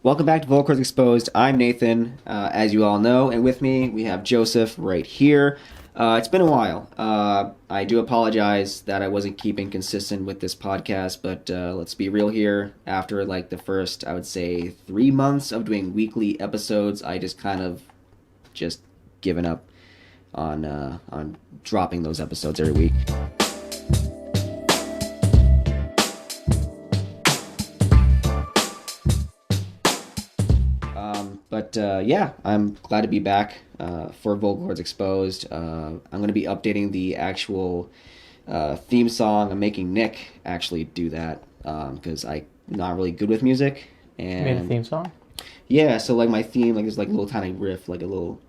Welcome back to Vocals Exposed. I'm Nathan, as you all know, and with me we have Joseph right here. It's been a while. I do apologize that I wasn't keeping consistent with this podcast, but let's be real here. After like the first, I would say, 3 months of doing weekly episodes, I just kind of given up on dropping those episodes every week. But I'm glad to be back for Vocal Cords Exposed. I'm going to be updating the actual theme song. I'm making Nick actually do that because I'm not really good with music. And you made a theme song? Yeah, so like my theme, like there's like a little tiny riff, like a little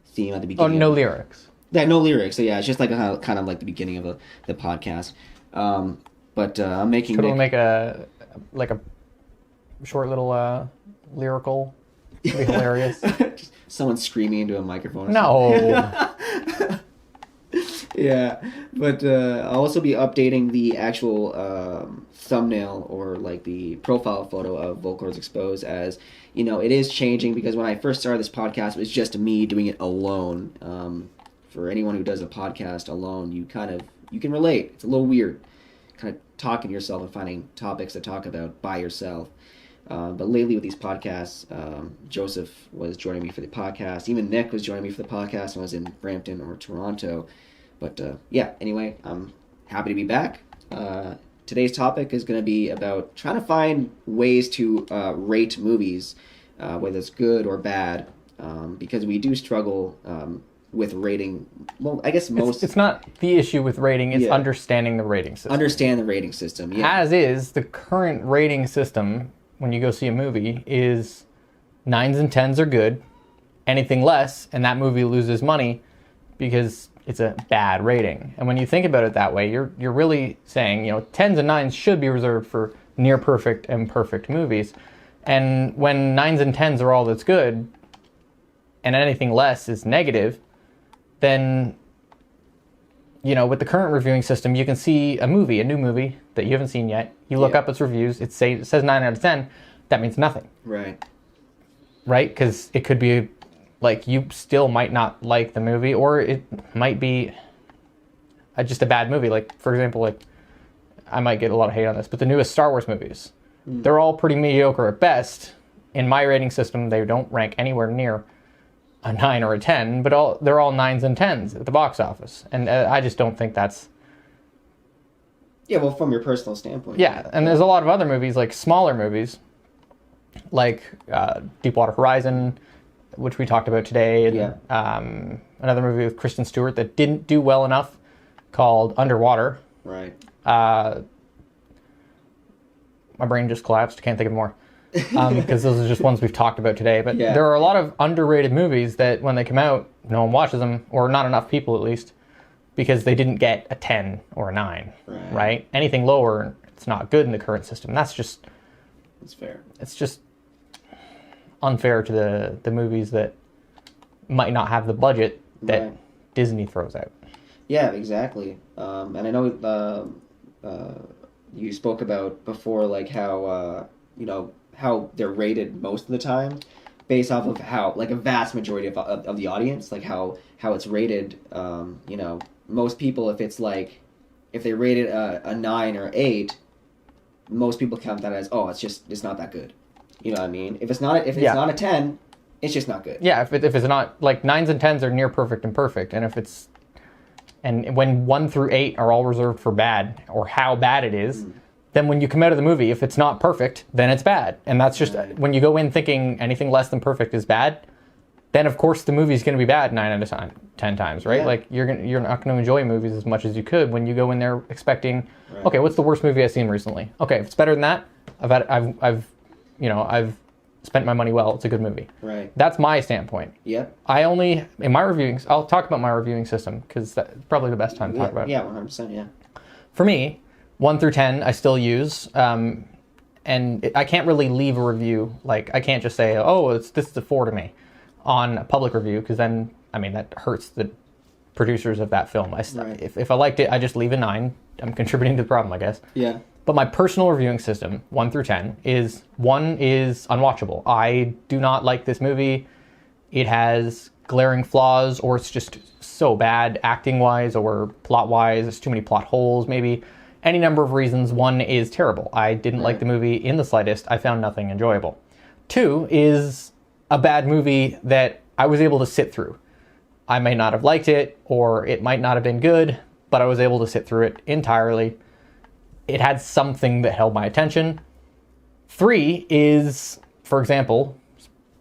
theme at the beginning. Oh, no lyrics. Yeah, no lyrics. So yeah, it's just like kind of like the beginning of the podcast. But I'm making. Could we make a short little lyrical? It'd be hilarious. Just someone screaming into a microphone. No. Yeah, but I'll also be updating the actual thumbnail or like the profile photo of Vocal Cords Exposed, as you know, it is changing because when I first started this podcast, it was just me doing it alone. For anyone who does a podcast alone, you can relate. It's a little weird, kind of talking to yourself and finding topics to talk about by yourself. But lately with these podcasts, Joseph was joining me for the podcast. Even Nick was joining me for the podcast when I was in Brampton or Toronto. But anyway, I'm happy to be back. Today's topic is going to be about trying to find ways to rate movies, whether it's good or bad, because we do struggle with rating. Well, I guess It's not the issue with rating, it's understanding the rating system. Understand the rating system, yeah. As is, the current rating system, when you go see a movie, is 9s and 10s are good. Anything less, and that movie loses money because it's a bad rating. And when you think about it that way, you're really saying, 10s and 9s should be reserved for near perfect and perfect movies. And when 9s and 10s are all that's good, and anything less is negative, then, with the current reviewing system, you can see a new movie that you haven't seen yet. You look up its reviews, it says 9 out of 10. That means nothing. Right? Because it could be like you still might not like the movie, or it might be just a bad movie. Like, for example, I might get a lot of hate on this, but the newest Star Wars movies, they're all pretty mediocre at best. In my rating system, they don't rank anywhere near a 9 or a 10, but they're all 9s and 10s at the box office. And I just don't think that's... Yeah, well, from your personal standpoint. Yeah, and there's a lot of other movies, like smaller movies, like Deepwater Horizon, which we talked about today, and another movie with Kristen Stewart that didn't do well enough called Underwater. Right. My brain just collapsed. Can't think of more. Because those are just ones we've talked about today. But there are a lot of underrated movies that when they come out, no one watches them, or not enough people at least, because they didn't get a 10 or a 9, right? Anything lower, it's not good in the current system. That's fair. It's just unfair to the movies that might not have the budget that Disney throws out. Yeah, exactly. And I know you spoke about before, like how how they're rated most of the time based off of how, like, a vast majority of the audience, like how it's rated. Most people, if they rate it a 9 or 8, most people count that as, it's not that good. You know what I mean? If it's not a 10, it's just not good. Yeah, if it's not, like, 9s and 10s are near perfect and perfect, and when 1 through 8 are all reserved for bad, or how bad it is, then when you come out of the movie, if it's not perfect, then it's bad. And that's just, when you go in thinking anything less than perfect is bad, then of course the movie's going to be bad 9 out of 10 times, right? Yeah. Like, you're not going to enjoy movies as much as you could when you go in there expecting, okay, what's the worst movie I've seen recently? Okay, if it's better than that, I've spent my money well. It's a good movie. Right. That's my standpoint. Yep. In my reviewing, I'll talk about my reviewing system because that's probably the best time to talk about it. Yeah, 100%, yeah. For me, 1 through 10 I still use, and I can't really leave a review. Like, I can't just say, this is a 4 to me on a public review, because then, that hurts the producers of that film. If I liked it, I just leave a 9. I'm contributing to the problem, I guess. Yeah. But my personal reviewing system, 1 through 10, is 1 is unwatchable. I do not like this movie. It has glaring flaws, or it's just so bad acting-wise or plot-wise. There's too many plot holes, maybe. Any number of reasons. 1 is terrible. I didn't like the movie in the slightest. I found nothing enjoyable. 2 is a bad movie that I was able to sit through. I may not have liked it, or it might not have been good, but I was able to sit through it entirely. It had something that held my attention. 3 is, for example,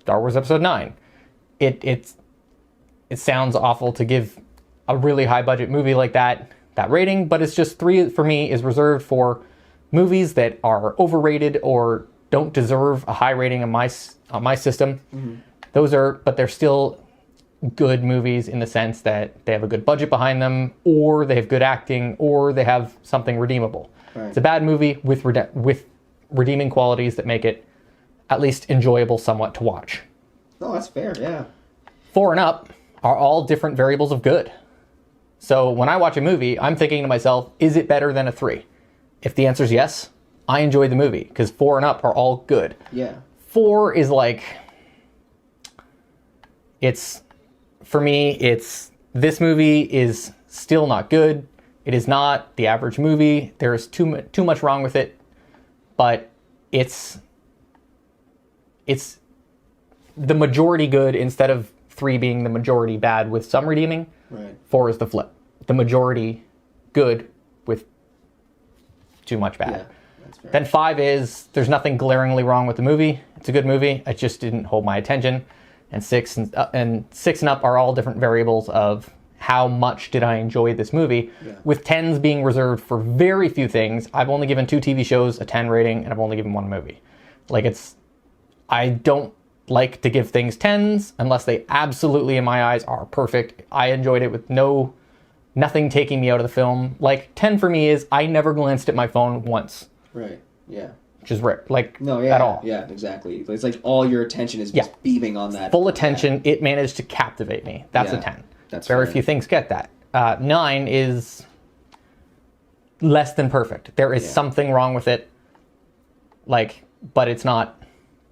Star Wars Episode 9. It sounds awful to give a really high budget movie like that rating, but it's just 3 for me is reserved for movies that are overrated or don't deserve a high rating on my system. Mm-hmm. But they're still good movies in the sense that they have a good budget behind them, or they have good acting, or they have something redeemable. Right. It's a bad movie with redeeming qualities that make it at least enjoyable somewhat to watch. Oh, that's fair, yeah. 4 and up are all different variables of good. So when I watch a movie, I'm thinking to myself, is it better than a 3? If the answer is yes, I enjoy the movie, because 4 and up are all good. Yeah. 4 is like, for me, this movie is still not good. It is not the average movie. There is too much wrong with it, but it's the majority good instead of 3 being the majority bad with some redeeming. Right. 4 is the flip. The majority good with too much bad. Yeah, that's fair. Then 5 is there's nothing glaringly wrong with the movie. It's a good movie. It just didn't hold my attention. And 6 and up are all different variables of how much did I enjoy this movie, with 10s being reserved for very few things. I've only given 2 TV shows a 10 rating, and I've only given 1 movie. I don't like to give things 10s unless they absolutely, in my eyes, are perfect. I enjoyed it with nothing taking me out of the film. 10 for me is I never glanced at my phone once. Right, yeah. Which is rare, no, yeah, at all. Yeah, exactly. It's like all your attention is just beaming on that. Full attention, it managed to captivate me. That's a 10. That's very fair. few things get that. 9 is less than perfect. There is something wrong with it, but it's not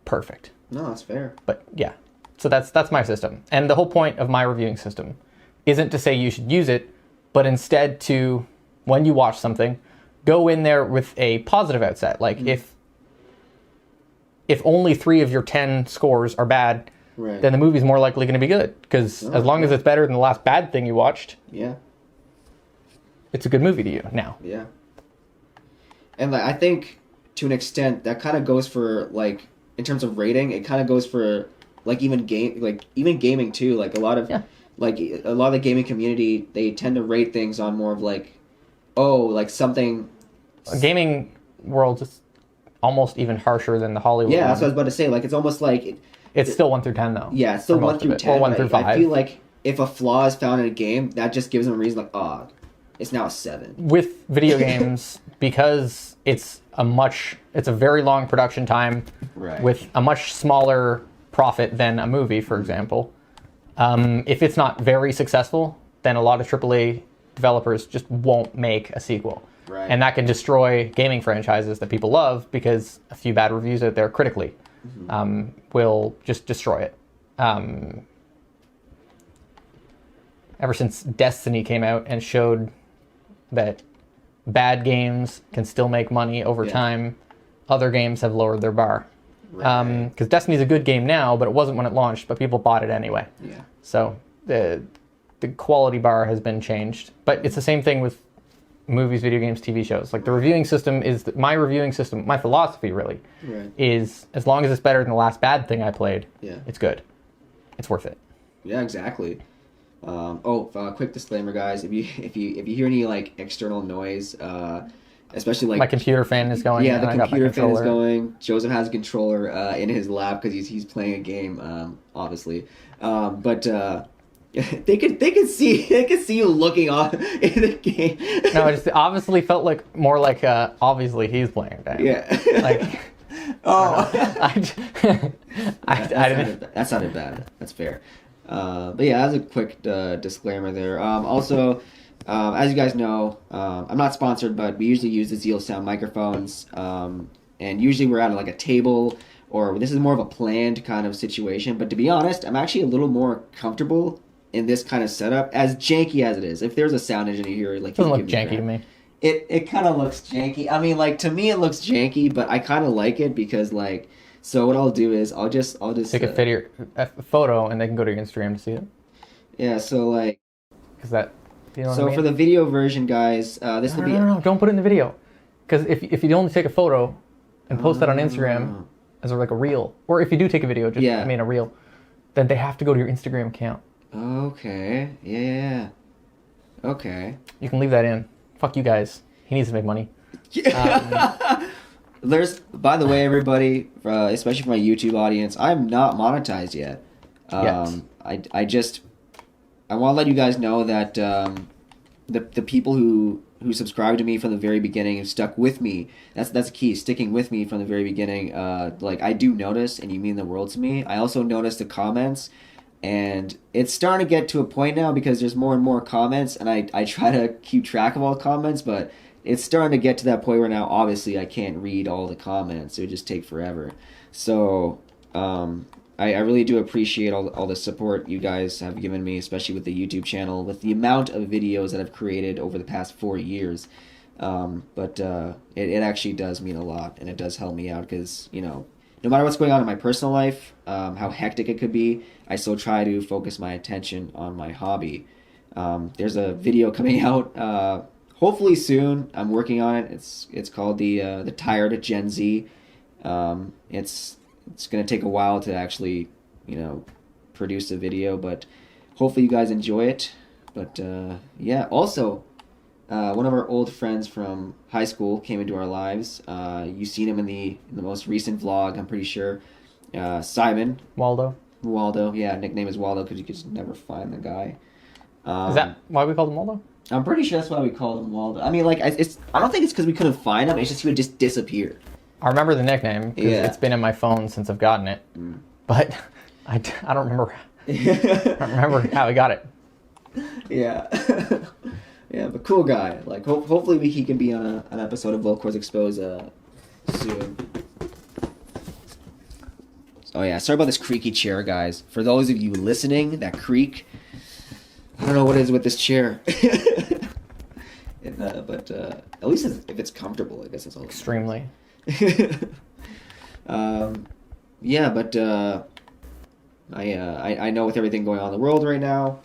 perfect. No, that's fair. But yeah, so that's my system. And the whole point of my reviewing system isn't to say you should use it, but instead to, when you watch something, go in there with a positive outset. If only 3 of your 10 scores are bad, then the movie's more likely going to be good. Because as long as it's better than the last bad thing you watched, it's a good movie to you now. Yeah. And I think, to an extent, that kind of goes for, in terms of rating, it kind of goes for, even gaming, too. A lot of the gaming community, they tend to rate things on more of, something... A gaming world is almost even harsher than the Hollywood one. That's what I was about to say. It's almost like... It's still 1 through 10, though. Yeah, it's still 1 through 10. Or 1 through 5. I feel like if a flaw is found in a game, that just gives them a reason, it's now a 7. With video games, because it's a very long production time with a much smaller profit than a movie, for example. If it's not very successful, then a lot of AAA developers just won't make a sequel. Right. And that can destroy gaming franchises that people love because a few bad reviews out there critically will just destroy it. Ever since Destiny came out and showed that bad games can still make money over time, other games have lowered their bar. Because Destiny's a good game now, but it wasn't when it launched, but people bought it anyway. Yeah. So the quality bar has been changed. But it's the same thing with movies, video games, TV shows. The reviewing system is my reviewing system. My philosophy really is as long as it's better than the last bad thing I played, it's good. It's worth it. Yeah, exactly. Quick disclaimer, guys. If you hear any external noise, especially my computer fan is going. Yeah, the computer fan is going. Joseph has a controller in his lap because he's playing a game, obviously. They could see you looking on in the game. No, it just obviously felt more like obviously he's playing a game. Yeah. That sounded bad. That's fair. But yeah, that's a quick disclaimer there. Also, As you guys know, I'm not sponsored, but we usually use the Zeal Sound microphones. And usually we're at like a table, or this is more of a planned kind of situation. But to be honest, I'm actually a little more comfortable in this kind of setup, as janky as it is. If there's a sound engineer here, like, Doesn't look janky to me. It kind of looks janky. I mean, like, to me it looks janky, but I kind of like it because, like, so what I'll do is I'll just Take a photo and they can go to your Instagram to see it. Yeah, so like, Because that, you know what so I mean? for the video version, guys, this will be No, don't put it in the video. Because if you only take a photo and post that on Instagram as like a reel, or if you do take a video, just Yeah. I mean a reel, then they have to go to your Instagram account. Okay. Yeah. Okay. You can leave that in. Fuck you guys. He needs to make money. There's, by the way, everybody, especially for my YouTube audience, I'm not monetized yet. Yes. I want to let you guys know that the people who subscribed to me from the very beginning and stuck with me. That's key, sticking with me from the very beginning. Like, I do notice, and you mean the world to me. I also notice the comments, and it's starting to get to a point now because there's more and more comments, and I try to keep track of all the comments, but it's starting to get to that point where now obviously I can't read all the comments. It would just take forever. So I really do appreciate all the support you guys have given me, especially with the YouTube channel, with the amount of videos that I've created over the past 4 years. But it actually does mean a lot, and it does help me out because, you know, no matter what's going on in my personal life, how hectic it could be, I still try to focus my attention on my hobby. There's a video coming out hopefully soon. I'm working on it. It's called the Tired Gen Z. It's going to take a while to actually, you know, produce a video, but hopefully you guys enjoy it. But yeah, also one of our old friends from high school came into our lives. You've seen him in the most recent vlog, I'm pretty sure. Simon Waldo. Yeah, nickname is Waldo because you could just never find the guy. Is that why we called him Waldo? I'm pretty sure that's why we called him Waldo. I mean, like, I don't think it's because we couldn't find him. It's just he would just disappear. I remember the nickname because Yeah. it's been in my phone since I've gotten it, but I don't remember. I don't remember how I got it. Yeah. Yeah, but cool guy. Like, hopefully he can be on an episode of Volcor's Exposed soon. Oh yeah, sorry about this creaky chair, guys. For those of you listening, that creak, I don't know what it is with this chair. But at least if it's comfortable, I guess it's all. Extremely. Yeah, but I know with everything going on in the world right now,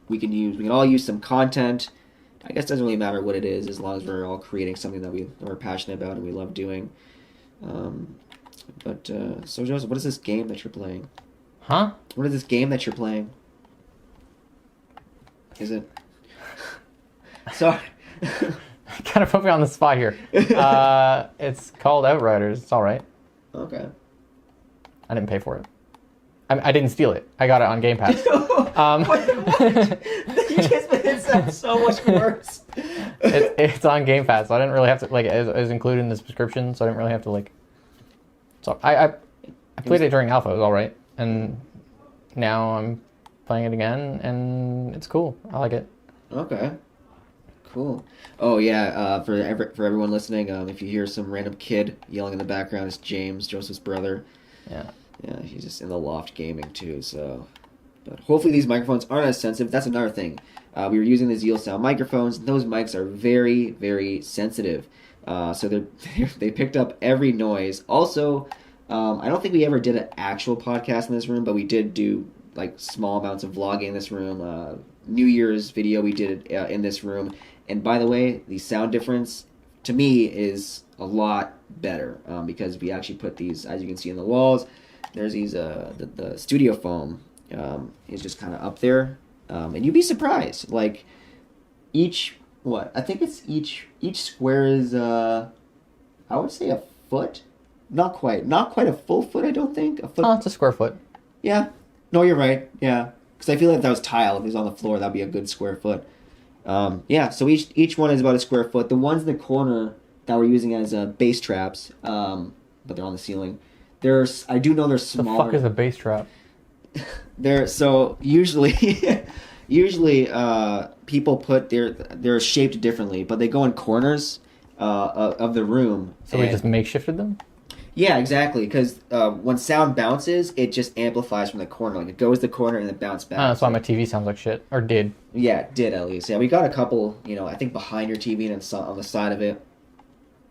we can all use some content. I guess it doesn't really matter what it is, as long as we're all creating something that we're passionate about and we love doing. But so Joseph, what is this game that you're playing? Huh? What is this game that you're playing? Is it? Sorry. Kind of put me on the spot here. It's called Outriders. It's all right. Okay. I didn't pay for it. I didn't steal it. I got it on Game Pass. What? You just made it sound so much worse. It's on Game Pass. So I didn't really have to it was included in the subscription, so I didn't really have to like. So I played it during alpha. It was all right, and now I'm playing it again, and it's cool. I like it. Okay. Cool. Oh yeah. For everyone listening, if you hear some random kid yelling in the background, it's James, Joseph's brother. Yeah. Yeah, he's just in the loft gaming too. So, but hopefully these microphones aren't as sensitive. That's another thing. We were using the Zeal Sound microphones. Those mics are very, very sensitive. So they picked up every noise. Also, I don't think we ever did an actual podcast in this room, but we did do like small amounts of vlogging in this room. New Year's video we did in this room. And by the way, the sound difference to me is a lot better because we actually put these, as you can see in the walls. There's these the studio foam is just kind of up there, and you'd be surprised. Like I think it's each square is I would say a foot, not quite a full foot. I don't think a foot. Oh, it's a square foot. Yeah, no, you're right. Yeah, because I feel like if that was tile, if it was on the floor, that'd be a good square foot. Yeah, so each one is about a square foot. The ones in the corner that we're using as bass traps, but they're on the ceiling. I do know they're smaller. The fuck is a bass trap? So usually usually people put they're shaped differently, but they go in corners of the room. So we just makeshifted them? Yeah, exactly. Because when sound bounces, it just amplifies from the corner. Like it goes the corner and then bounce back. That's why my TV sounds like shit. Or did. Yeah, it did at least. Yeah, we got a couple, I think behind your TV and on the side of it.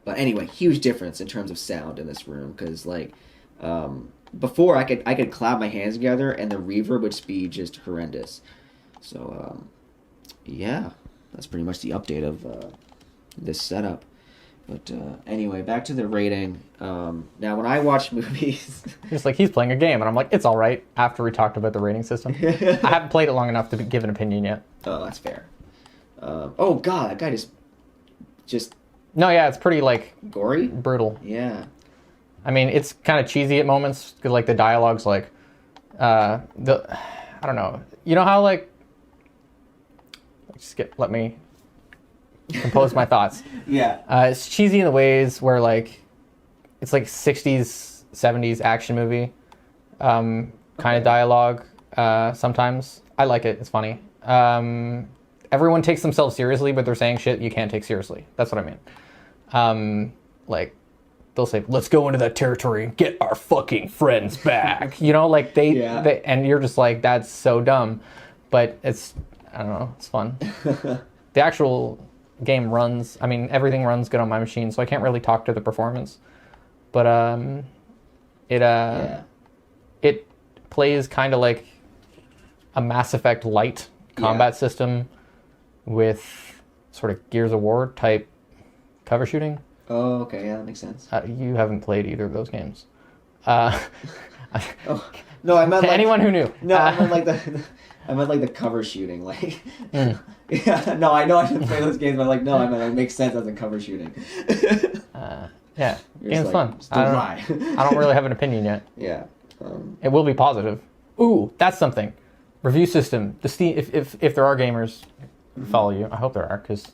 But anyway, huge difference in terms of sound in this room. Because, like, before I could clap my hands together and the reverb would be just horrendous. So, yeah, that's pretty much the update of this setup. But anyway, back to the rating. Now, when I watch movies... Just like, he's playing a game, and I'm like, it's all right, after we talked about the rating system. I haven't played it long enough to give an opinion yet. Oh, that's fair. Oh, God, that guy just... No, yeah, it's pretty, like... Gory? Brutal. Yeah. I mean, it's kind of cheesy at moments, because, like, the dialogue's, like... I don't know. You know how, like... Let me compose my thoughts. Yeah. It's cheesy in the ways where, like... It's, like, 60s, 70s action movie kind of dialogue sometimes. I like it. It's funny. Everyone takes themselves seriously, but they're saying shit you can't take seriously. That's what I mean. Like, they'll say, let's go into that territory and get our fucking friends back. You know, like, they and you're just like, that's so dumb. But it's, I don't know, it's fun. The actual game runs, I mean, everything runs good on my machine, so I can't really talk to the performance. But it plays kind of like a Mass Effect light combat system with sort of Gears of War type cover shooting. Oh, okay, yeah, that makes sense. You haven't played either of those games. Oh, no, I meant to like, anyone who knew. No, I meant like the cover shooting, like. Yeah, no, I know I didn't play those games, but like, no, I mean, it makes sense as a cover shooting. Yeah, You're game's like, fun. I don't really have an opinion yet. Yeah. It will be positive. Ooh, that's something. Review system. The Steam. If there are gamers who follow you, I hope there are, because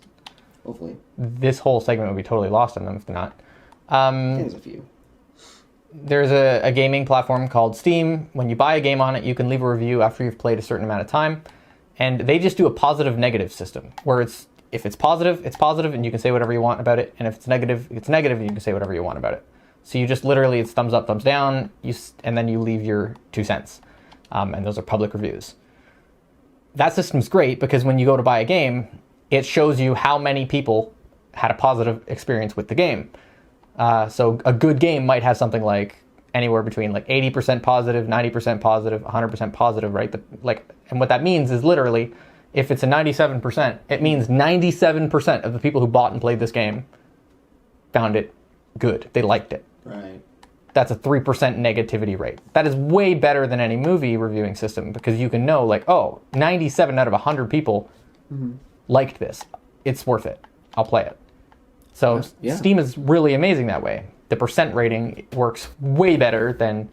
hopefully this whole segment would be totally lost on them if they're not. I think there's a few. There's a gaming platform called Steam. When you buy a game on it, you can leave a review after you've played a certain amount of time. And they just do a positive-negative system, where if it's positive, and you can say whatever you want about it. And if it's negative, and you can say whatever you want about it. So you just literally, it's thumbs up, thumbs down, and then you leave your 2 cents. And those are public reviews. That system's great because when you go to buy a game, it shows you how many people had a positive experience with the game. So a good game might have something like anywhere between like 80% positive, 90% positive, 100% positive, right? And what that means is literally, if it's a 97%, it means 97% of the people who bought and played this game found it good. They liked it. Right. That's a 3% negativity rate. That is way better than any movie reviewing system, because you can know, like, 97 out of 100 people liked this. It's worth it. I'll play it. So yeah. Steam is really amazing that way. The percent rating works way better than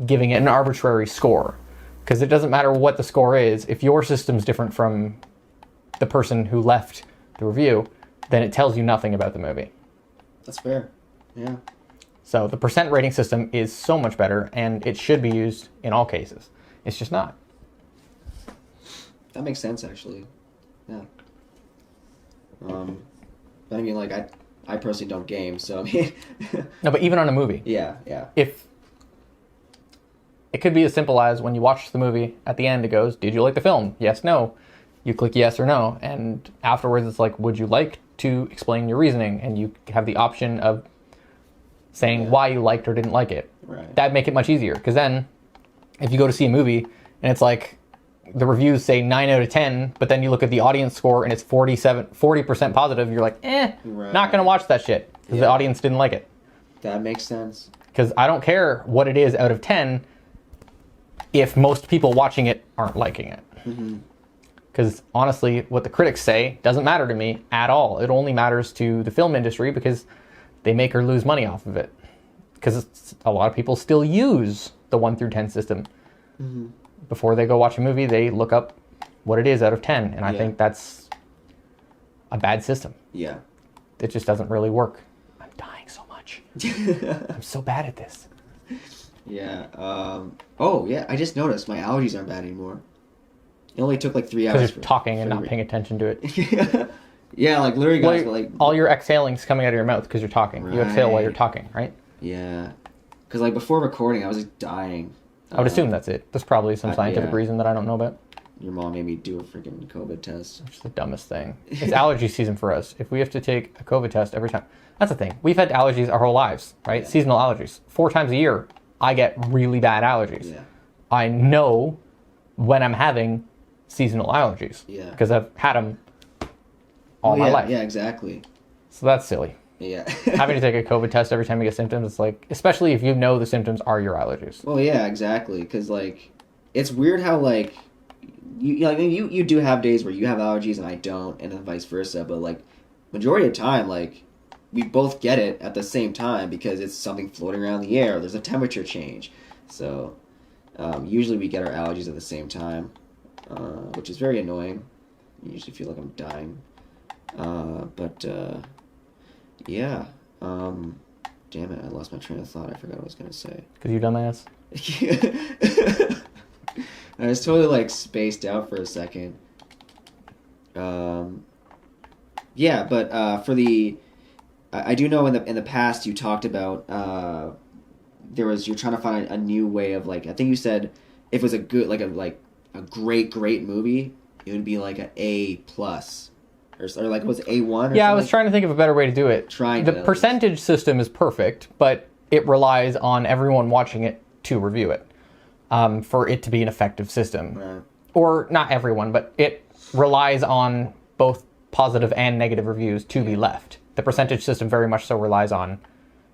giving it an arbitrary score, because it doesn't matter what the score is. If your system's different from the person who left the review, then it tells you nothing about the movie. That's fair. Yeah. So the percent rating system is so much better, and it should be used in all cases. It's just not. That makes sense, actually. Yeah. I mean, like, I personally don't game, so I mean... No, but even on a movie. Yeah. If it could be as simple as when you watch the movie, at the end it goes, did you like the film? Yes, no. You click yes or no, and afterwards it's like, would you like to explain your reasoning? And you have the option of saying why you liked or didn't like it. Right. That'd make it much easier, because then if you go to see a movie and it's like the reviews say 9 out of 10, but then you look at the audience score and it's 40% positive, you're like, not gonna watch that shit because the audience didn't like it. That makes sense. Because I don't care what it is out of 10 if most people watching it aren't liking it. Because honestly, what the critics say doesn't matter to me at all. It only matters to the film industry because they make or lose money off of it. Because a lot of people still use the 1 through 10 system. Before they go watch a movie, they look up what it is out of 10. And I think that's a bad system. Yeah. It just doesn't really work. I'm dying so much. I'm so bad at this. Yeah. Oh, yeah. I just noticed my allergies aren't bad anymore. It only took like 3 hours. Because you're talking and not paying attention to it. Yeah, like literally, guys. Like all your exhaling's coming out of your mouth because you're talking. Right. You exhale while you're talking, right? Yeah, because like before recording, I was like dying. I would assume that's it. There's probably some scientific reason that I don't know about. Your mom made me do a freaking COVID test. It's the dumbest thing. It's allergy season for us. If we have to take a COVID test every time, that's the thing. We've had allergies our whole lives, right? Yeah. Seasonal allergies. 4 times a year, I get really bad allergies. Yeah. I know when I'm having seasonal allergies. Yeah. Because I've had them all my life. Yeah, exactly. So that's silly. Yeah. Having to take a COVID test every time you get symptoms, it's like, especially if you know the symptoms are your allergies. Well, yeah, exactly. Because like, it's weird how like, you do have days where you have allergies and I don't, and then vice versa. But like, majority of the time, like, we both get it at the same time because it's something floating around the air. There's a temperature change, so usually we get our allergies at the same time, which is very annoying. I usually feel like I'm dying, yeah. Damn it! I lost my train of thought. I forgot what I was gonna say. Because you dumbass. I was totally like spaced out for a second. Yeah, but for the, I do know in the past you talked about you're trying to find a new way of like, I think you said if it was a good a great movie, it would be like an A plus. Or like it was A1 Yeah, I was trying to think of a better way to do it. The percentage system is perfect, but it relies on everyone watching it to review it for it to be an effective system. Right. Or not everyone, but it relies on both positive and negative reviews to be left. The percentage system very much so relies on,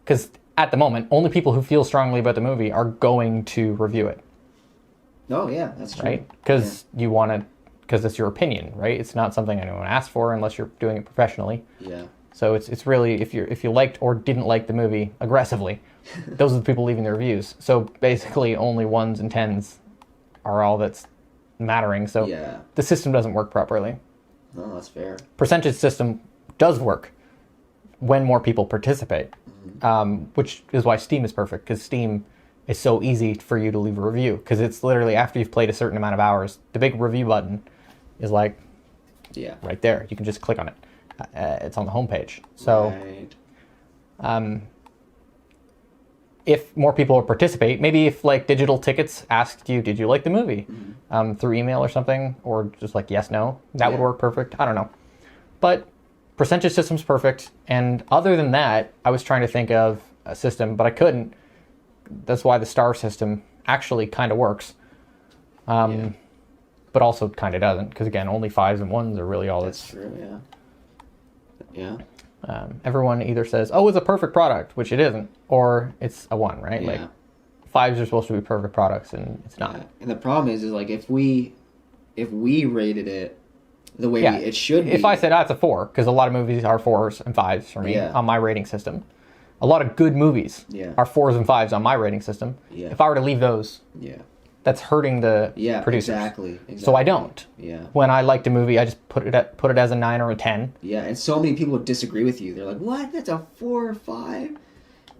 because at the moment, only people who feel strongly about the movie are going to review it. Oh yeah, that's true. Right? Because you want to. Because it's your opinion, right? It's not something anyone asked for unless you're doing it professionally. Yeah. So it's really if you liked or didn't like the movie aggressively, those are the people leaving the reviews. So basically, only 1s and 10s are all that's mattering. So yeah. The system doesn't work properly. No, that's fair. Percentage system does work when more people participate, which is why Steam is perfect. Because Steam is so easy for you to leave a review. Because it's literally after you've played a certain amount of hours, the big review button is like right there. You can just click on it. It's on the homepage. So if more people participate, maybe if like Digital Tickets asked you, did you like the movie? Through email or something, or just like yes, no, that would work perfect. I don't know. But percentage system's perfect. And other than that, I was trying to think of a system, but I couldn't. That's why the star system actually kind of works. But also kind of doesn't, because again, only 5s and 1s are really all that's true. Yeah. Everyone either says, "Oh, it's a perfect product," which it isn't, or it's a 1, right? Yeah. Like 5s are supposed to be perfect products, and it's not. Yeah. And the problem is like if we rated it the way it should be. If I said, it's a 4, because a lot of movies are 4s and 5s for me on my rating system. A lot of good movies are 4s and 5s on my rating system. Yeah. If I were to leave those, that's hurting the producers. Exactly. So I don't. Yeah. When I liked a movie, I just put it as a 9 or a 10. Yeah, and so many people disagree with you. They're like, "What? That's a 4 or 5?"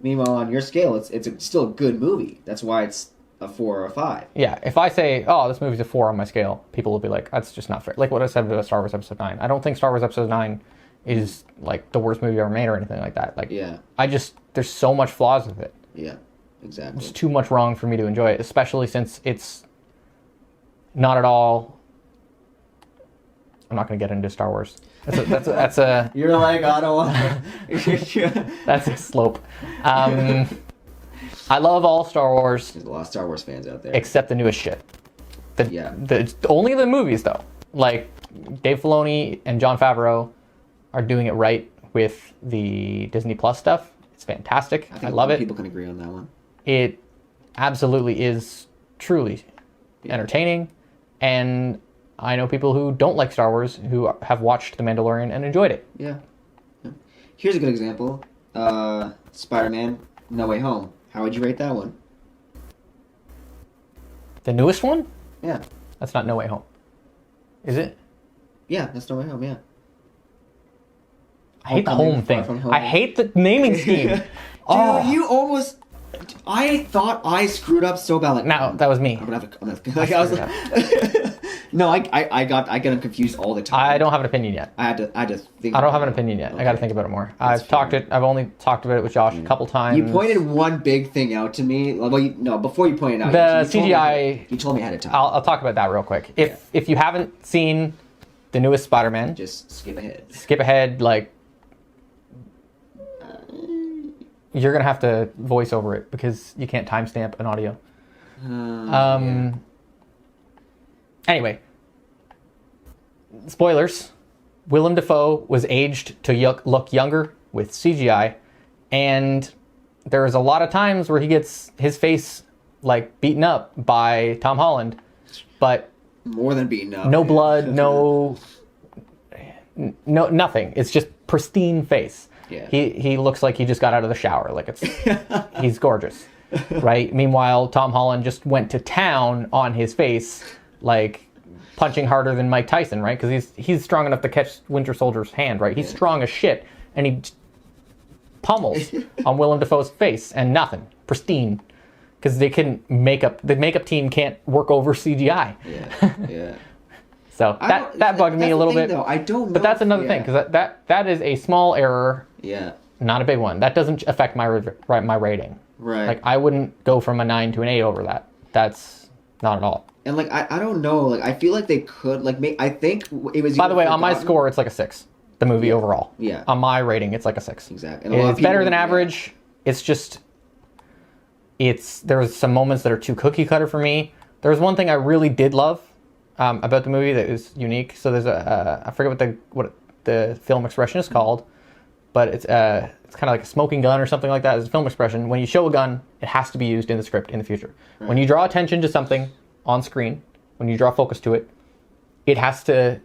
Meanwhile, on your scale, it's still a good movie. That's why it's a 4 or a 5. Yeah. If I say, "Oh, this movie's a 4 on my scale," people will be like, "That's just not fair." Like what I said about Star Wars Episode 9. I don't think Star Wars Episode 9 is like the worst movie ever made or anything like that. Like, there's so much flaws with it. Yeah, exactly. It's too much wrong for me to enjoy it, especially since it's not at all. I'm not going to get into Star Wars. That's a You're like, I don't want. That's a slope. I love all Star Wars. There's a lot of Star Wars fans out there. Except the newest shit. Only the movies though. Like Dave Filoni and Jon Favreau are doing it right with the Disney Plus stuff. It's fantastic. I love it. People can agree on that one. It absolutely is truly entertaining, and I know people who don't like Star Wars who have watched The Mandalorian and enjoyed it. Yeah. Here's a good example. Spider-Man No Way Home. How would you rate that one? The newest one? Yeah. That's not No Way Home. Is it? Yeah, that's No Way Home, yeah. I hate the home thing. I hate the naming scheme. Dude, you almost... I thought I screwed up so bad. Like, no, that was me. I'm gonna have to, I was like, No, I got them confused all the time. I don't have an opinion yet. I had to think. I don't have an opinion yet. Okay. I got to think about it more. That's I've only talked about it with Josh a couple times. You pointed one big thing out to me. Well, before you pointed it out, The CGI. You told me ahead of time. I'll talk about that real quick. If you haven't seen the newest Spider-Man, just skip ahead. Skip ahead. Like, you're gonna have to voice over it because you can't timestamp an audio. Anyway, spoilers. Willem Dafoe was aged to look younger with CGI, and there's a lot of times where he gets his face like beaten up by Tom Holland, but more than beaten up. No blood, no nothing. It's just pristine face. Yeah. He looks like he just got out of the shower. Like he's gorgeous, right? Meanwhile, Tom Holland just went to town on his face, like punching harder than Mike Tyson, right? Because he's strong enough to catch Winter Soldier's hand, right? He's strong as shit, and he pummels on Willem Dafoe's face, and nothing, pristine, because the makeup team can't work over CGI. Yeah. So that bugged me a little bit. Though. I don't know. But that's another thing, because that is a small error. Yeah. Not a big one. That doesn't affect my rating. Right. Like, I wouldn't go from a 9 to an 8 over that. That's not at all. And like I don't know. Like I feel like they could I think it was. By the way, on my score, it's like a 6. The movie overall. Yeah. On my rating, it's like a 6. Exactly. It's better than average. Yeah. It's just there's some moments that are too cookie cutter for me. There's one thing I really did love about the movie that is unique. So there's I forget what the film expression is called, but it's kind of like a smoking gun or something like that. It's a film expression. When you show a gun, it has to be used in the script in the future. Right. When you draw attention to something on screen, when you draw focus to it, it has to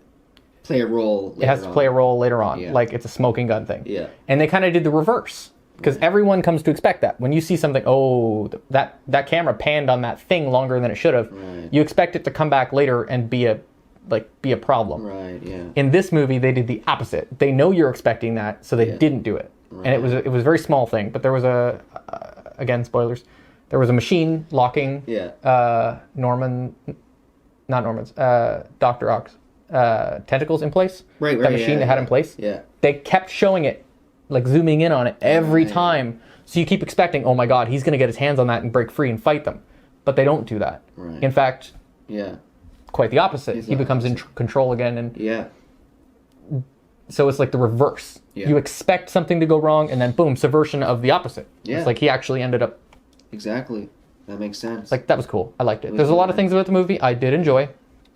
play a role. Play a role later on, like it's a smoking gun thing. Yeah. And they kind of did the reverse, because everyone comes to expect that. When you see something, that camera panned on that thing longer than it should have, you expect it to come back later and be a problem. Right. Yeah. In this movie, they did the opposite. They know you're expecting that, so they didn't do it. Right. And it was a very small thing, but there was again, spoilers. There was a machine locking Dr. Ock's tentacles in place. Right. That machine they had in place. Yeah. They kept showing it, like zooming in on it every time. So you keep expecting, oh my God, he's going to get his hands on that and break free and fight them. But they don't do that. Right. In fact, quite the opposite. He becomes in control again. And so it's like the reverse. Yeah. You expect something to go wrong, and then boom, subversion of the opposite. Yeah. It's like he actually ended up. Exactly. That makes sense. Like, that was cool. I liked it. There's a lot of things about the movie I did enjoy.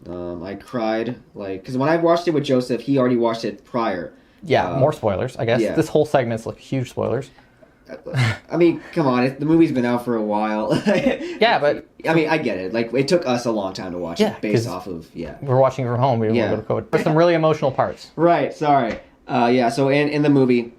I cried, because when I watched it with Joseph, he already watched it prior. Yeah, more spoilers, I guess. Yeah. This whole segment's like huge spoilers. I mean, come on, the movie's been out for a while. Yeah, but... I mean, I get it. Like, it took us a long time to watch it based off of, We're watching from home. We didn't want to go to code. There's some really emotional parts. Right, sorry. So in the movie,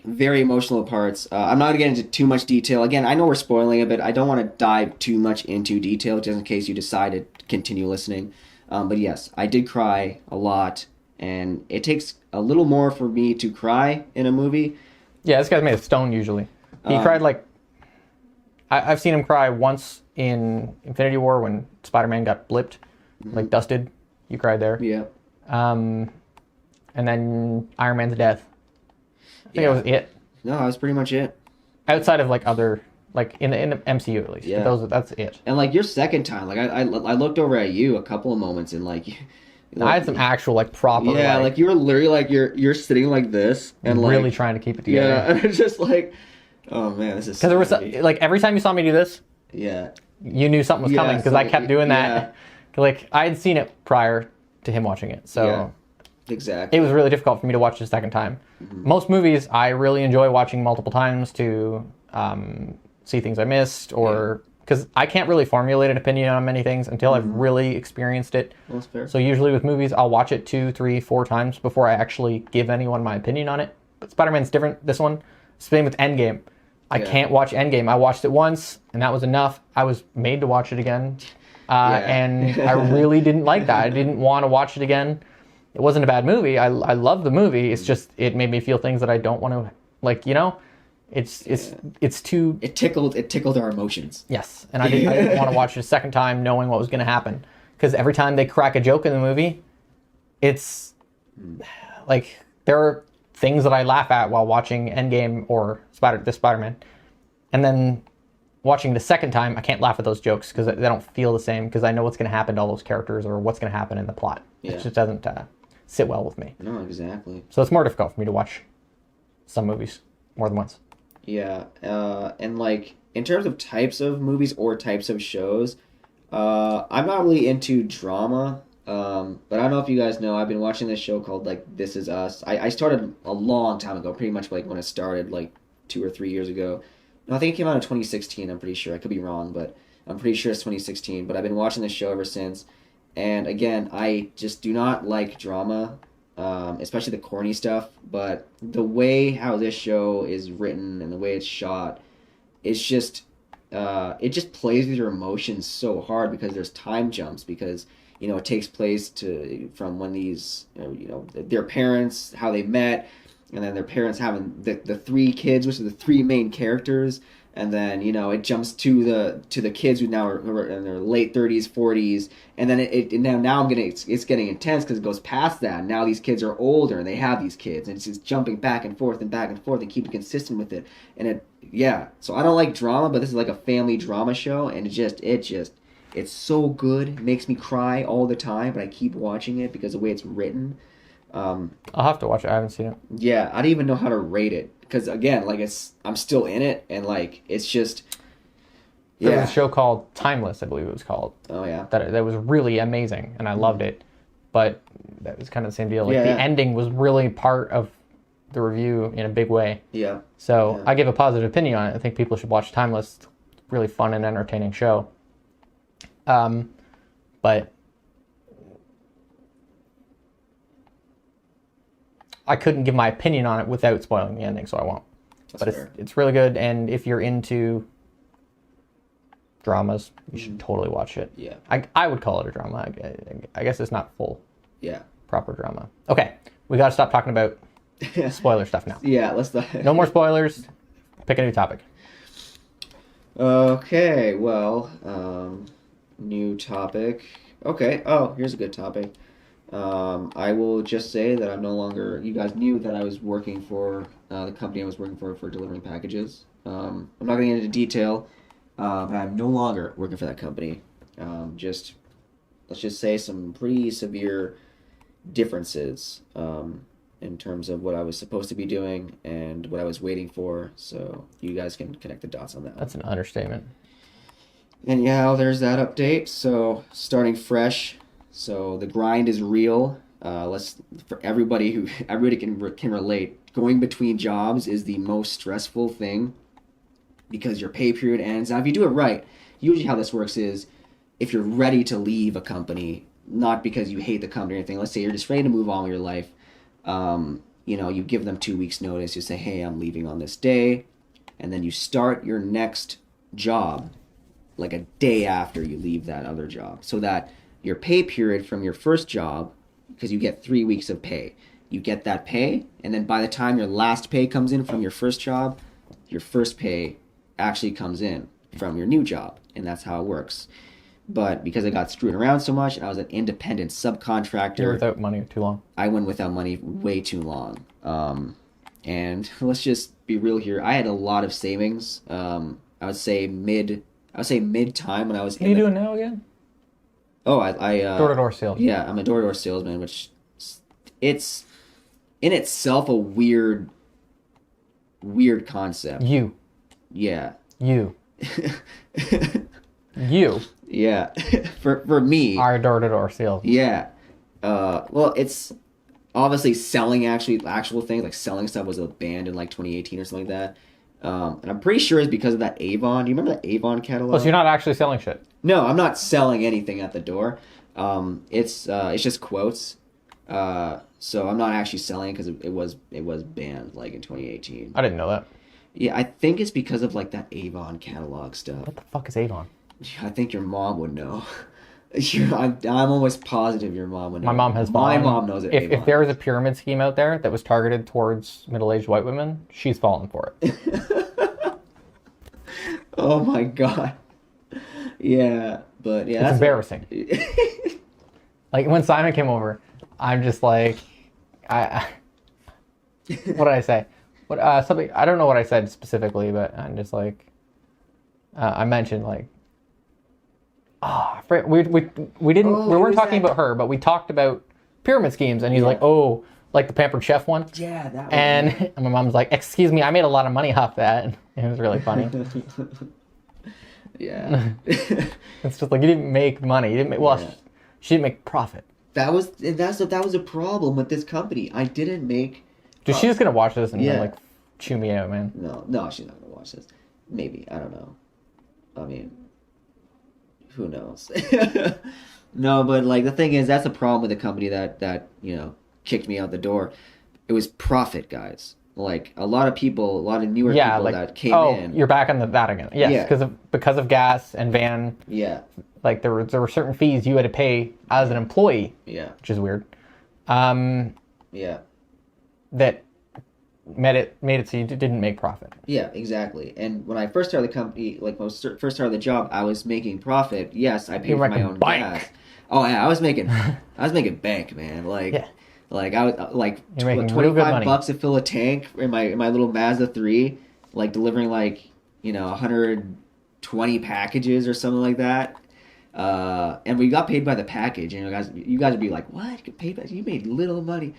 very emotional parts. I'm not going to get into too much detail. Again, I know we're spoiling a bit. I don't want to dive too much into detail, just in case you decide to continue listening. But yes, I did cry a lot, and it takes a little more for me to cry in a movie. Yeah, this guy's made of stone usually. He cried like... I've seen him cry once in Infinity War when Spider-Man got blipped, like dusted. You cried there. Yeah. And then Iron Man's death. I think that was it. No, that was pretty much it. Outside of like other... Like in the MCU at least. Yeah. That's it. And like your second time, like I looked over at you a couple of moments and like I had some actual like proper. Yeah, like you were literally like you're sitting like this and like really trying to keep it together. Yeah, and it's just like, oh man, this is. Because there was like every time you saw me do this, you knew something was coming because I kept doing that. Like I had seen it prior to him watching it, so exactly. It was really difficult for me to watch it a second time. Mm-hmm. Most movies I really enjoy watching multiple times to see things I missed, or because I can't really formulate an opinion on many things until I've really experienced it. That's fair. So usually with movies, I'll watch it 2, 3, 4 times before I actually give anyone my opinion on it. But Spider-Man's different. This one, same with Endgame. I can't watch Endgame. I watched it once, and that was enough. I was made to watch it again, and I really didn't like that. I didn't want to watch it again. It wasn't a bad movie. I love the movie. It's just it made me feel things that I don't want to, like, you know. It's too... It tickled our emotions. Yes, and I didn't want to watch it a second time knowing what was going to happen. because every time they crack a joke in the movie, it's like there are things that I laugh at while watching Endgame or Spider-Man, and then watching the second time, I can't laugh at those jokes because they don't feel the same because I know what's going to happen to all those characters or what's going to happen in the plot. Yeah. It just doesn't sit well with me. No, exactly. So it's more difficult for me to watch some movies more than once. Yeah, and like in terms of types of movies or types of shows, I'm not really into drama. But I don't know if you guys know, I've been watching this show called like This Is Us. I started a long time ago, pretty much like when it started like 2 or 3 years ago. No, I think it came out in 2016, I'm pretty sure. I could be wrong, but I'm pretty sure it's 2016. But I've been watching this show ever since. And again, I just do not like drama, especially the corny stuff. But the way how this show is written and the way it's shot, it's just, it just plays with your emotions so hard because there's time jumps because, you know, it takes place from when these, their parents, how they met, and then their parents having the 3 kids, which are the 3 main characters, and then, you know, it jumps to the kids who now are in their late 30s, 40s, and then it's getting intense because it goes past that. Now these kids are older and they have these kids, and it's just jumping back and forth and keeping consistent with it. And so I don't like drama, but this is like a family drama show, and it's so good. It makes me cry all the time, but I keep watching it because of the way it's written. I'll have to watch it. I haven't seen it. Yeah, I don't even know how to rate it because again, like I'm still in it, and like it's just. Yeah. There was a show called Timeless, I believe it was called. Oh yeah. That was really amazing, and I loved it, but that was kind of the same deal. Like Yeah. the ending was really part of the review in a big way. Yeah. So Yeah. I give a positive opinion on it. I think people should watch Timeless. It's a really fun and entertaining show. But I couldn't give my opinion on it without spoiling the ending, so I won't. That's but fair. it's really good, and if you're into dramas, you should totally watch it. Yeah. I would call it a drama. I guess it's not full Yeah. proper drama. Okay, we got to stop talking about spoiler stuff now. Yeah. Let's not. No more spoilers. Pick a new topic. Okay. Well, new topic. Okay. Oh, here's a good topic. I will just say that I'm no longer. You guys knew that I was working for the company I was working for delivering packages. I'm not going to get into detail, but I'm no longer working for that company. Let's just say some pretty severe differences in terms of what I was supposed to be doing and what I was waiting for. So you guys can connect the dots on that. That's an understatement. And yeah, there's that update. So starting fresh. So the grind is real. For everybody can relate. Going between jobs is the most stressful thing because your pay period ends. Now, if you do it right, usually how this works is if you're ready to leave a company, not because you hate the company or anything. Let's say you're just ready to move on with your life. You give them 2 weeks notice. You say, hey, I'm leaving on this day. And then you start your next job like a day after you leave that other job so that your pay period from your first job, because you get 3 weeks of pay, you get that pay, and then by the time your last pay comes in from your first job, your first pay actually comes in from your new job, and that's how it works. But because I got screwed around so much, I was an independent subcontractor. You're without money too long. I went without money way too long. And let's just be real here. I had a lot of savings. I would say mid time when I was. What are you doing now again? Oh, I Door-to-door sales. Yeah, I'm a door-to-door salesman, which it's in itself a weird concept. Yeah. You Yeah. for me. are door-to-door sales. Yeah. Well, it's obviously selling actual things, like selling stuff was banned in like 2018 or something like that. And I'm pretty sure it's because of that Avon. Do you remember that Avon catalog? Plus, you're not actually selling shit. No, I'm not selling anything at the door. It's just quotes. So I'm not actually selling because it was banned like in 2018. I didn't know that. Yeah, I think it's because of like that Avon catalog stuff. What the fuck is Avon? I think your mom would know. I'm almost positive your mom would know. My mom has My fallen. mom knows it. If there was a pyramid scheme out there that was targeted towards middle-aged white women, she's fallen for it. Oh my god. Yeah, but yeah, It's embarrassing. Like when Simon came over, I'm just like, I what did I say? What something I don't know what I said specifically, but I'm just like, I mentioned like, we didn't Oh, we it weren't was talking that- about her, but we talked about pyramid schemes, and he's Yeah. like, oh, like the Pampered Chef one. Yeah, that And, one. and my mom's like, excuse me, I made a lot of money off that. And it was really funny. Yeah. It's just like you didn't make money. You didn't make, well, Yeah. she didn't make profit. That was a problem with this company. I didn't make. Dude, she's just gonna watch this and Yeah. like chew me out, man. No, she's not gonna watch this. Maybe, I don't know. I mean, who knows? No, but like the thing is, that's the problem with the company that kicked me out the door. It was profit, guys. Like a lot of people, a lot of newer Yeah, people like that came oh, in. you're back on that again. Yes, Yeah. because of gas and van. Yeah, Like there were certain fees you had to pay as an employee, yeah, which is weird. yeah, That made it so you didn't make profit. yeah, exactly. And when I first started the company, like when I first started the job, I was making profit. Yes, I paid You for were my making own bank. gas. Oh yeah, I was making bank, man. Like. Yeah. Like I was like You're making real good money. $25 to fill a tank in my little Mazda 3, like delivering 120 packages or something like that. And we got paid by the package. And you guys would be like, "What? You get paid by? You made little money."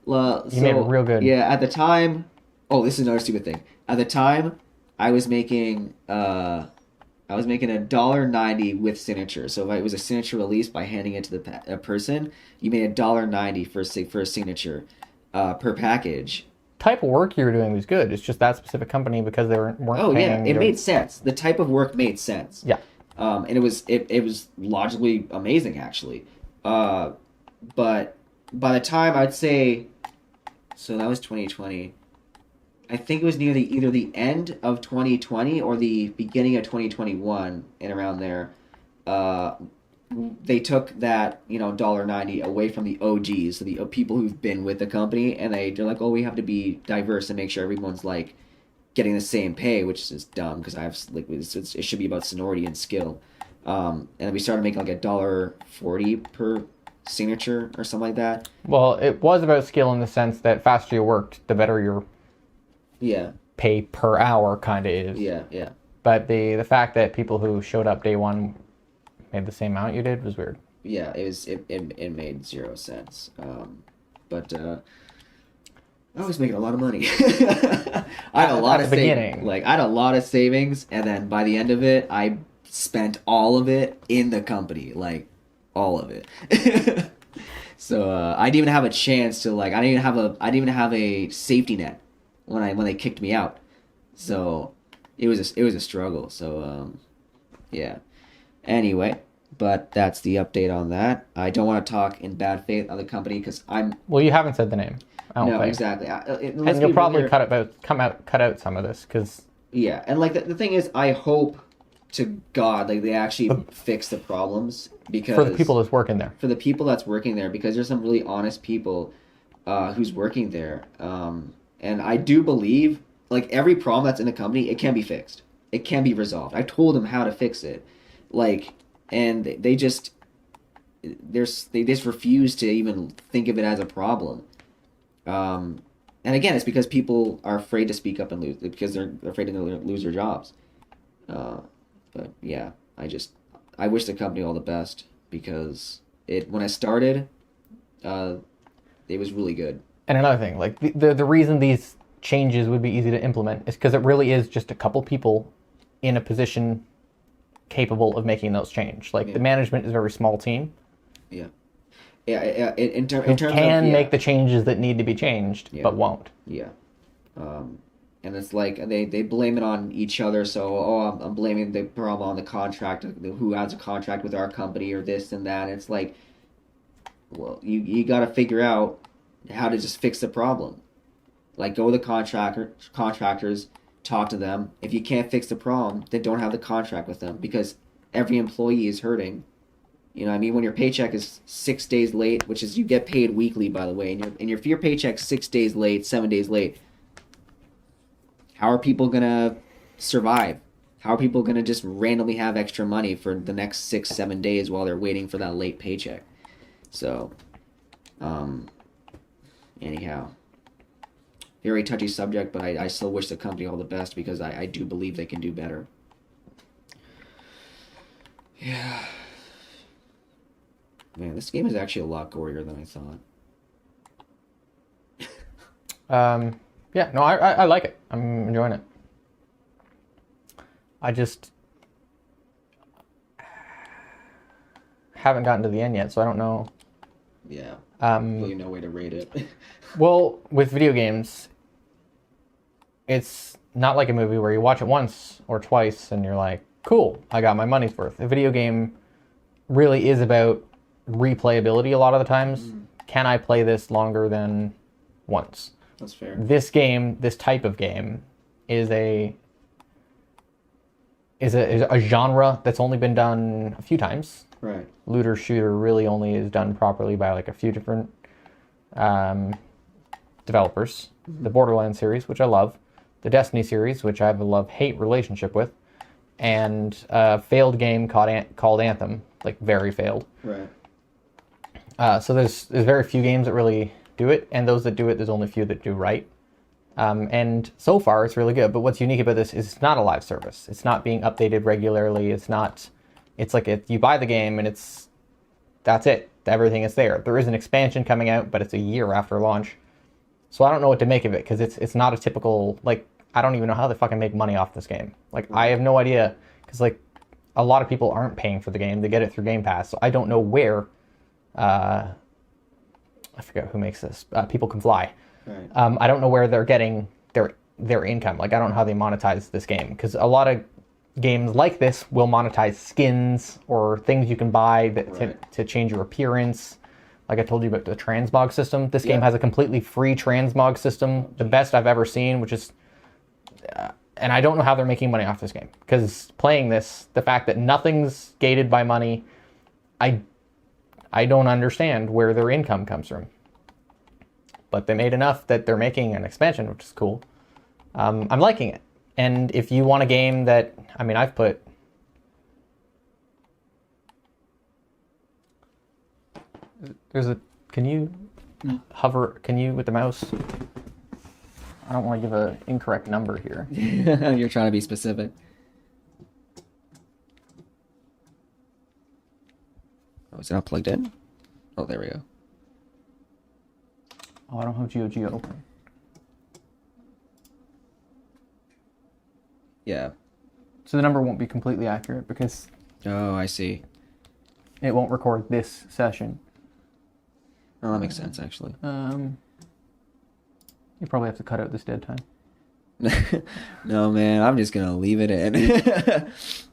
You made it real good. Yeah, at the time. Oh, this is another stupid thing. At the time, I was making $1.90 with signature. So if it was a signature release by handing it to a person, you made $1.90 for a signature per package. Type of work you were doing was good. It's just that specific company because they weren't Oh yeah, paying it your- made sense. The type of work made sense. Yeah. And it was logically amazing actually. But by the time I'd say, so that was 2020. I think it was near either the end of 2020 or the beginning of 2021 and around there. They took that $1.90 away from the OGs, so the people who've been with the company, and they're like, oh, we have to be diverse and make sure everyone's like getting the same pay, which is dumb because I have like it should be about seniority and skill. And we started making like $1.40 per signature or something like that. Well, it was about skill in the sense that faster you worked, the better your Yeah, pay per hour kind of is. yeah, yeah. But the fact that people who showed up day one made the same amount you did was weird. Yeah, it made zero sense. But I was making a lot of money. I had a lot of beginning. Like I had a lot of savings, and then by the end of it, I spent all of it in the company, like all of it. So I didn't even have a chance to I didn't even have a safety net when they kicked me out. So it was a struggle. So yeah. Anyway, but that's the update on that. I don't want to talk in bad faith of the company because I'm Well, you haven't said the name. I don't no think. exactly. And you'll probably cut out some of this because Yeah, and like the thing is, I hope to God like they actually fix the problems because for the people that's working there. for the people that's working there, because there's some really honest people who's working there, and I do believe like every problem that's in the company, it can be fixed, it can be resolved. I told them how to fix it, and they just refuse to even think of it as a problem. And again, it's because people are afraid to speak up and lose because they're afraid to lose their jobs. But yeah, I wish the company all the best because when I started, it was really good. And another thing, like the reason these changes would be easy to implement is because it really is just a couple people in a position capable of making those change. Like the management is a very small team. Yeah. Yeah, in terms of make the changes that need to be changed, but won't. Yeah, and it's like they blame it on each other. So I'm blaming the problem on the contract, who has a contract with our company or this and that. It's like, well, you got to figure out how to just fix the problem. Like go to the contractors, talk to them. If you can't fix the problem, then don't have the contract with them because every employee is hurting. You know what I mean? When your paycheck is 6 days late, which is you get paid weekly, by the way, and if your paycheck's 6 days late, 7 days late, how are people going to survive? How are people going to just randomly have extra money for the next 6, 7 days while they're waiting for that late paycheck? So, anyhow, very touchy subject, but I still wish the company all the best because I do believe they can do better. Yeah. Man, this game is actually a lot gorier than I thought. Yeah, no, I like it. I'm enjoying it. I just haven't gotten to the end yet, so I don't know. Yeah. Really no way to rate it. Well, with video games, it's not like a movie where you watch it once or twice and you're like, cool, I got my money's worth. A video game really is about replayability a lot of the times. Can I play this longer than once? That's fair. This game, this type of game, is a genre that's only been done a few times. Right. Looter shooter really only is done properly by like a few different developers. The Borderlands series, which I love, the Destiny series, which I have a love-hate relationship with, and a failed game called Anthem, like very failed. Right. So there's very few games that really do it, and those that do it, there's only a few that do right. And so far, it's really good. But what's unique about this is it's not a live service. It's not being updated regularly. It's like you buy the game and that's it. Everything is there. There is an expansion coming out, but it's a year after launch. So I don't know what to make of it because it's not a typical, like, I don't even know how they fucking make money off this game. Like, I have no idea because, like, a lot of people aren't paying for the game. They get it through Game Pass. So I don't know where, I forget who makes this. People Can Fly. Right. I don't know where they're getting their income. Like, I don't know how they monetize this game because a lot of games like this will monetize skins or things you can buy to change your appearance. Like I told you about the transmog system. This game has a completely free transmog system, the best I've ever seen, which is... and I don't know how they're making money off this game. Because playing this, the fact that nothing's gated by money, I don't understand where their income comes from. But they made enough that they're making an expansion, which is cool. I'm liking it. And if you want a game that... I mean, I've put... Can you hover... Can you, with the mouse... I don't want to give an incorrect number here. You're trying to be specific. Oh, is it not plugged in? Oh, there we go. Oh, I don't have GeoGeo open. Yeah. So the number won't be completely accurate because Oh, I see. it won't record this session. Oh, that makes sense, actually. You probably have to cut out this dead time. No, man, I'm just gonna leave it in.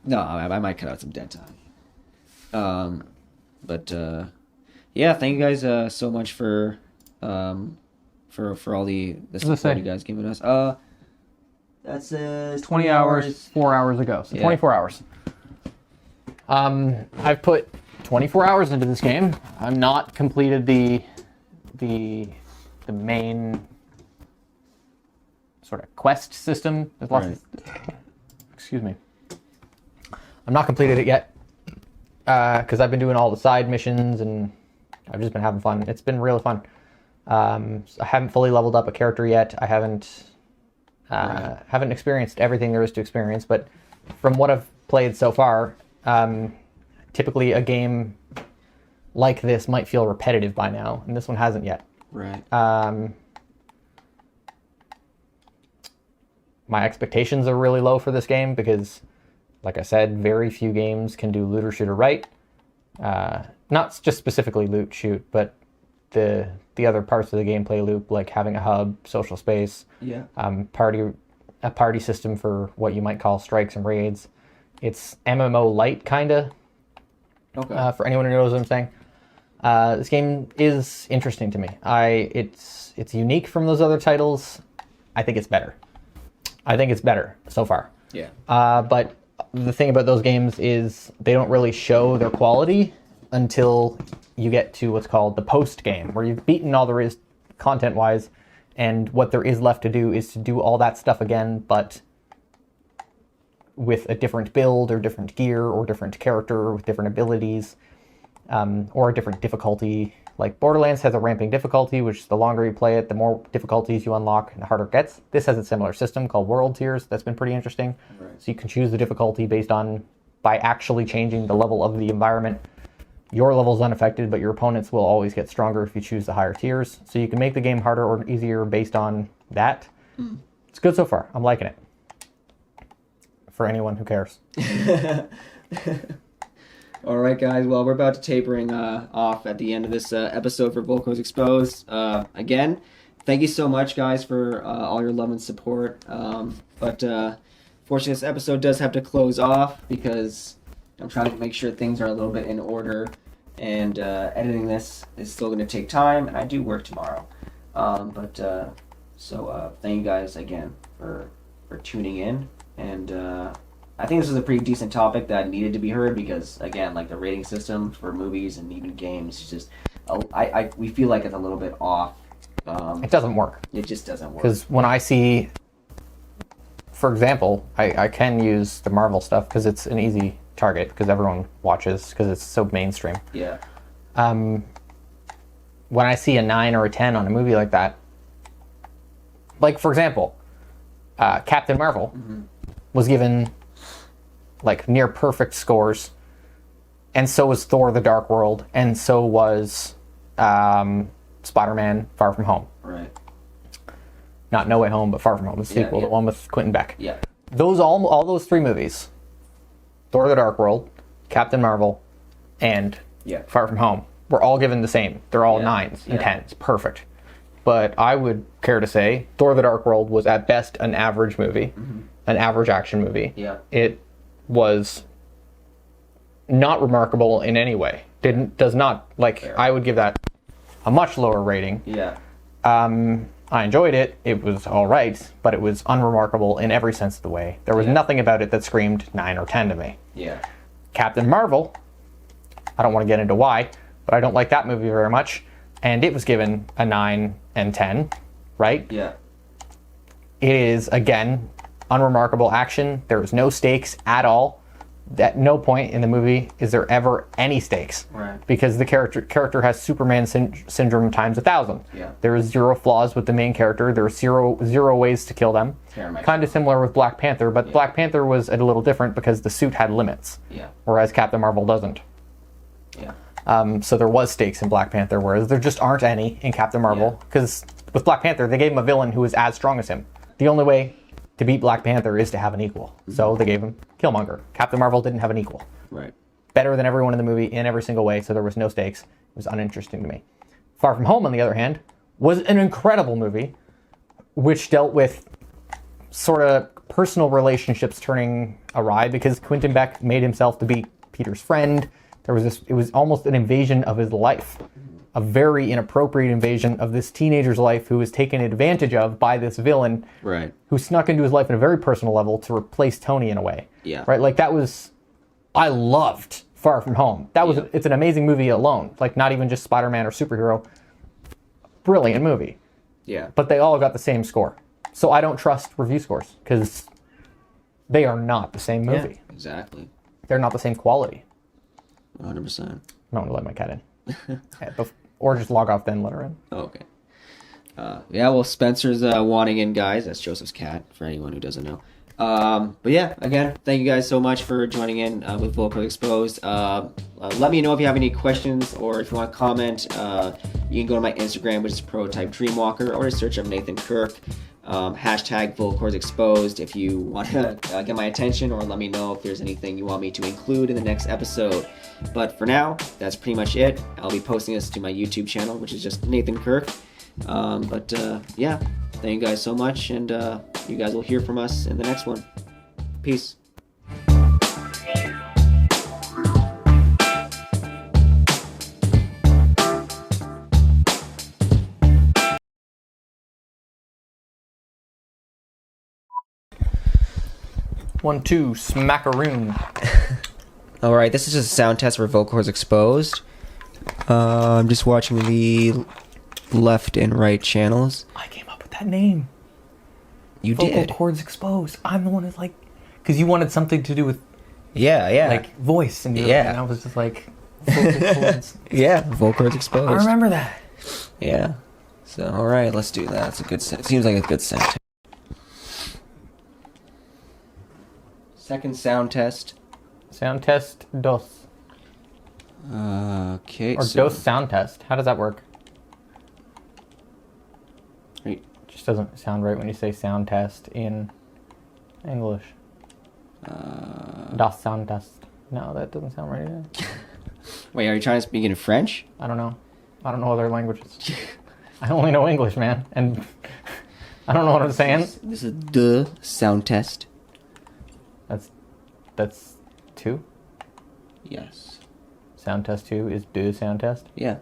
No, I might cut out some dead time. Yeah, thank you guys so much for all the support you guys given us. That says 20 hours, 4 hours ago. So 24 hours. I've put 24 hours into this game. I've not completed the main sort of quest system. There's lots of... Excuse me. I've not completed it yet because I've been doing all the side missions and I've just been having fun. It's been really fun. I haven't fully leveled up a character yet. I haven't experienced everything there is to experience, but from what I've played so far, typically a game like this might feel repetitive by now, and this one hasn't yet. Right. My expectations are really low for this game because, like I said, very few games can do looter shooter right. Not just specifically loot shoot, but the other parts of the gameplay loop, like having a hub, social space, a party system for what you might call strikes and raids. It's MMO light, kinda. Okay. For anyone who knows what I'm saying, this game is interesting to me. It's unique from those other titles. I think it's better. So far. Yeah. But the thing about those games is they don't really show their quality until you get to what's called the post game, where you've beaten all there is content-wise, and what there is left to do is to do all that stuff again, but with a different build or different gear or different character with different abilities. or a different difficulty. Like Borderlands has a ramping difficulty, which the longer you play it, the more difficulties you unlock and the harder it gets. This has a similar system called World Tiers. That's been pretty interesting. Right. So you can choose the difficulty by actually changing the level of the environment. Your level is unaffected, but your opponents will always get stronger if you choose the higher tiers. So you can make the game harder or easier based on that. It's good so far. I'm liking it. For anyone who cares. All right, guys. Well, we're about to tapering off at the end of this episode for Volcos Exposed. Again, thank you so much, guys, for all your love and support. But fortunately, this episode does have to close off because I'm trying to make sure things are a little bit in order. And editing this is still going to take time, and I do work tomorrow. So thank you guys again for tuning in. And I think this is a pretty decent topic that needed to be heard because, again, like the rating system for movies and even games is just, we feel like it's a little bit off. It doesn't work. It just doesn't work. Because when I see, for example, I can use the Marvel stuff because it's an easy target because everyone watches because it's so mainstream. Yeah. When I see a 9 or a 10 on a movie like that, like for example, Captain Marvel was given like near perfect scores, and so was Thor: The Dark World, and so was Spider-Man: Far From Home. Right. Not No Way Home, but Far From Home, the sequel, the one with Quentin Beck. Yeah. Those all those three movies, Thor: The Dark World, Captain Marvel, and Far From Home, were all given the same. They're all 9s and 10s. Perfect. But I would care to say Thor: The Dark World was at best an average movie, an average action movie. Yeah. It was not remarkable in any way. Does not, like, I would give that a much lower rating. Yeah. I enjoyed it. It was all right, but it was unremarkable in every sense of the way. There was nothing about it that screamed 9 or 10 to me. Yeah. Captain Marvel, I don't want to get into why, but I don't like that movie very much. And it was given a 9 and 10, right? Yeah. It is, again, unremarkable action. There is no stakes at all. At no point in the movie is there ever any stakes. Right. Because the character has Superman syndrome times 1,000. Yeah. There is 0 flaws with the main character. There are zero ways to kill them. Kind of similar with Black Panther, but Black Panther was a little different because the suit had limits. Yeah. Whereas Captain Marvel doesn't. Yeah. So there was stakes in Black Panther, whereas there just aren't any in Captain Marvel. Because with Black Panther, they gave him a villain who was as strong as him. The only way to beat Black Panther is to have an equal. So they gave him Killmonger. Captain Marvel didn't have an equal. Right. Better than everyone in the movie in every single way, so there was no stakes. It was uninteresting to me. Far From Home, on the other hand, was an incredible movie, which dealt with sort of personal relationships turning awry because Quentin Beck made himself to be Peter's friend. It was almost an invasion of his life. A very inappropriate invasion of this teenager's life who was taken advantage of by this villain who snuck into his life on a very personal level to replace Tony in a way. Yeah. Right? Like I loved Far From Home. It's an amazing movie alone. Like not even just Spider-Man or superhero. Brilliant movie. Yeah. But they all got the same score. So I don't trust review scores because they are not the same movie. Yeah, exactly. They're not the same quality. 100%. I'm not going to let my cat in. Or just log off then, let her in. Okay. Yeah, well, Spencer's wanting in, guys. That's Joseph's cat, for anyone who doesn't know. But yeah, again, thank you guys so much for joining in with Volcos Exposed. Let me know if you have any questions or if you want to comment. You can go to my Instagram, which is Prototype Dreamwalker, or just search up Nathan Kirk. Hashtag Volcors Exposed if you want to get my attention, or let me know if there's anything you want me to include in the next episode. But for now, that's pretty much it. I'll be posting this to my YouTube channel, which is just Nathan Kirk. Yeah, thank you guys so much, and you guys will hear from us in the next one. Peace. One, two, smackaroon. Alright, this is just a sound test for Volcors Exposed. I'm just watching the left and right channels. I came up with that name. You Vocal did? cords exposed. I'm the one who's like... Because you wanted something to do with... Yeah. Like, voice. And, and I was just like... vocal cords. Yeah, vocal cords exposed. I remember that. Yeah. So, all right, let's do that. It's a good. It seems like a good sound. Second sound test. Sound test dos. Okay. Or dos sound test. How does that work? Right. Just doesn't sound right when you say sound test in English. Das sound test. No, that doesn't sound right either. Wait, are you trying to speak in French? I don't know. I don't know other languages. I only know English, man. And I don't know what I'm saying. This is the sound test. That's 2? Yes. Sound test 2 is do sound test? Yeah.